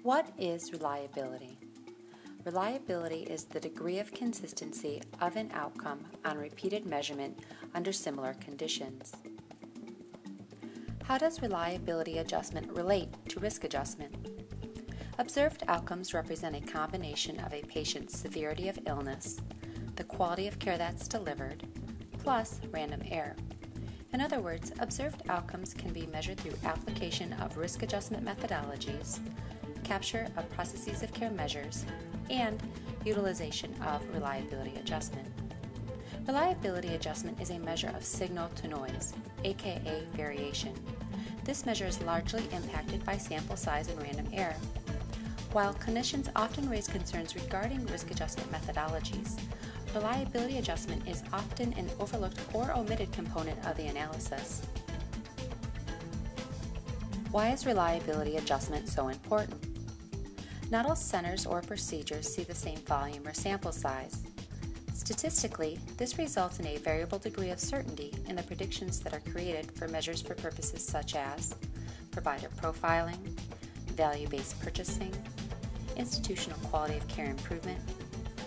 What is reliability? Reliability is the degree of consistency of an outcome on repeated measurement under similar conditions. How does reliability adjustment relate to risk adjustment? Observed outcomes represent a combination of a patient's severity of illness, the quality of care that's delivered, plus random error. In other words, observed outcomes can be measured through application of risk adjustment methodologies, capture of processes of care measures, and utilization of reliability adjustment. Reliability adjustment is a measure of signal to noise, aka variation. This measure is largely impacted by sample size and random error. While clinicians often raise concerns regarding risk adjustment methodologies, reliability adjustment is often an overlooked or omitted component of the analysis. Why is reliability adjustment so important? Not all centers or procedures see the same volume or sample size. Statistically, this results in a variable degree of certainty in the predictions that are created for measures for purposes such as provider profiling, value-based purchasing, institutional quality of care improvement,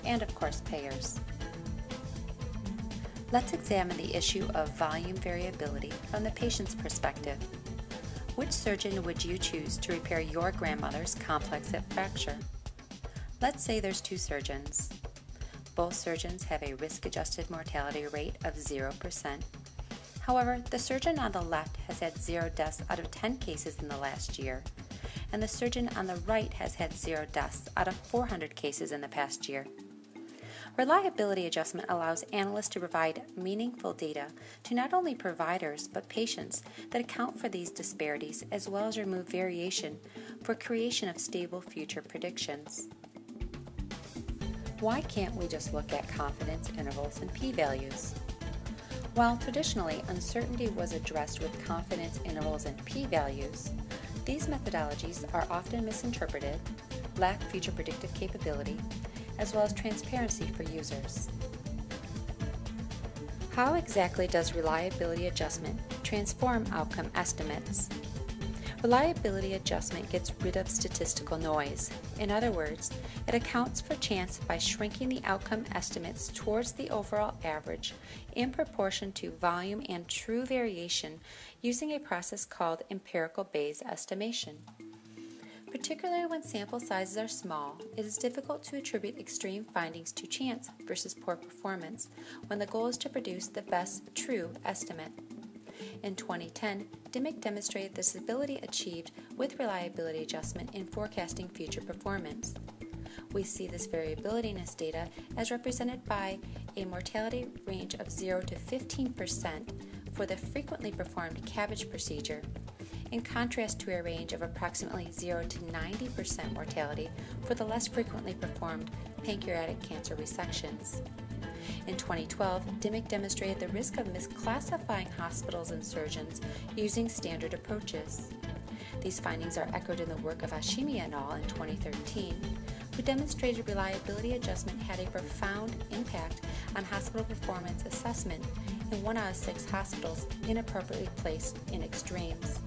and of course payers. Let's examine the issue of volume variability from the patient's perspective. Which surgeon would you choose to repair your grandmother's complex hip fracture? Let's say there's two surgeons. Both surgeons have a risk-adjusted mortality rate of 0%. However, the surgeon on the left has had 0 deaths out of 10 cases in the last year, and the surgeon on the right has had 0 deaths out of 400 cases in the past year. Reliability adjustment allows analysts to provide meaningful data to not only providers but patients that account for these disparities as well as remove variation for creation of stable future predictions. Why can't we just look at confidence intervals and p-values? While traditionally uncertainty was addressed with confidence intervals and p-values, these methodologies are often misinterpreted, lack future predictive capability, as well as transparency for users. How exactly does reliability adjustment transform outcome estimates? Reliability adjustment gets rid of statistical noise. In other words, it accounts for chance by shrinking the outcome estimates towards the overall average in proportion to volume and true variation using a process called Empirical Bayes estimation. Particularly when sample sizes are small, it is difficult to attribute extreme findings to chance versus poor performance when the goal is to produce the best true estimate. In 2010, Dimmick demonstrated the stability achieved with reliability adjustment in forecasting future performance. We see this variability in this data as represented by a mortality range of 0 to 15% for the frequently performed CABG procedure, in contrast to a range of approximately 0 to 90% mortality for the less frequently performed pancreatic cancer resections. In 2012, Dimmick demonstrated the risk of misclassifying hospitals and surgeons using standard approaches. These findings are echoed in the work of Hashimi et al. In 2013, who demonstrated reliability adjustment had a profound impact on hospital performance assessment in 1 out of 6 hospitals inappropriately placed in extremes.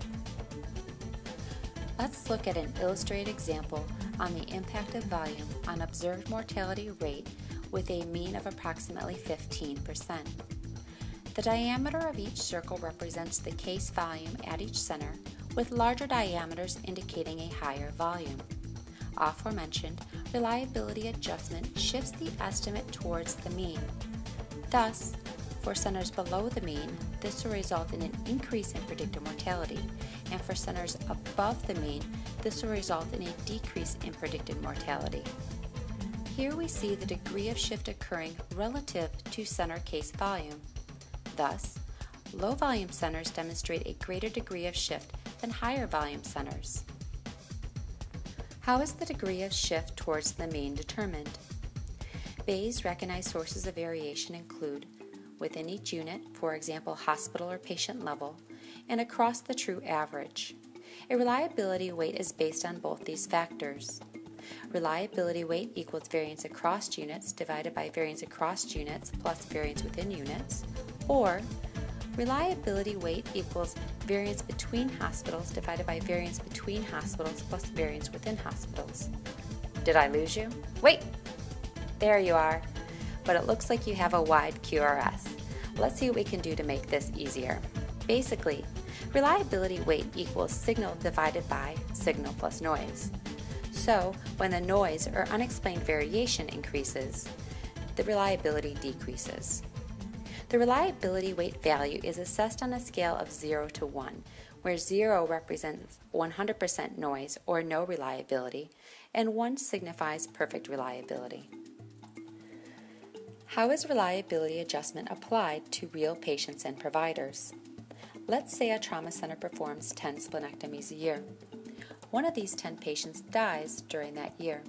Let's look at an illustrated example on the impact of volume on observed mortality rate with a mean of approximately 15%. The diameter of each circle represents the case volume at each center, with larger diameters indicating a higher volume. Aforementioned, reliability adjustment shifts the estimate towards the mean. Thus, for centers below the mean, this will result in an increase in predicted mortality, and for centers above the mean, this will result in a decrease in predicted mortality. Here we see the degree of shift occurring relative to center case volume. Thus, low volume centers demonstrate a greater degree of shift than higher volume centers. How is the degree of shift towards the mean determined? Bayes recognized sources of variation include within each unit, for example hospital or patient level, and across the true average. A reliability weight is based on both these factors. Reliability weight equals variance across units divided by variance across units plus variance within units, or Reliability weight equals variance between hospitals divided by variance between hospitals plus variance within hospitals. Did I lose you? Wait! There you are. But it looks like you have a wide QRS. Let's see what we can do to make this easier. Basically, reliability weight equals signal divided by signal plus noise. So, when the noise or unexplained variation increases, the reliability decreases. The reliability weight value is assessed on a scale of 0 to 1, where 0 represents 100% noise or no reliability, and 1 signifies perfect reliability. How is reliability adjustment applied to real patients and providers? Let's say a trauma center performs 10 splenectomies a year. One of these 10 patients dies during that year.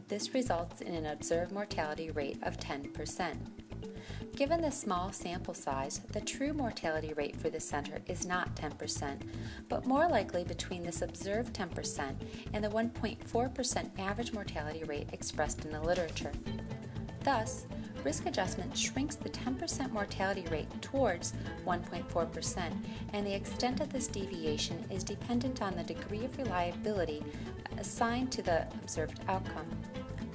This results in an observed mortality rate of 10%. Given the small sample size, the true mortality rate for the center is not 10%, but more likely between this observed 10% and the 1.4% average mortality rate expressed in the literature. Thus, risk adjustment shrinks the 10% mortality rate towards 1.4%, and the extent of this deviation is dependent on the degree of reliability assigned to the observed outcome,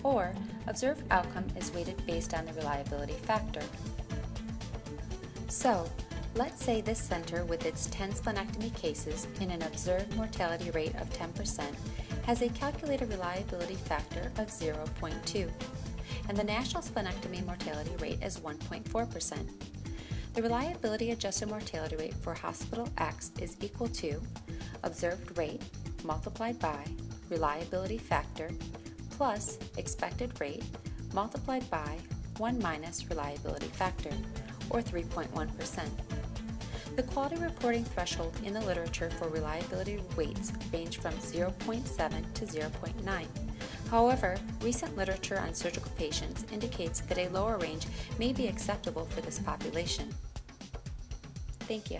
or observed outcome is weighted based on the reliability factor. So, let's say this center with its 10 splenectomy cases and an observed mortality rate of 10% has a calculated reliability factor of 0.2, and the national splenectomy mortality rate is 1.4%. The reliability adjusted mortality rate for hospital X is equal to observed rate multiplied by reliability factor plus expected rate multiplied by 1 minus reliability factor, or 3.1%. The quality reporting threshold in the literature for reliability weights range from 0.7 to 0.9. However, recent literature on surgical patients indicates that a lower range may be acceptable for this population. Thank you.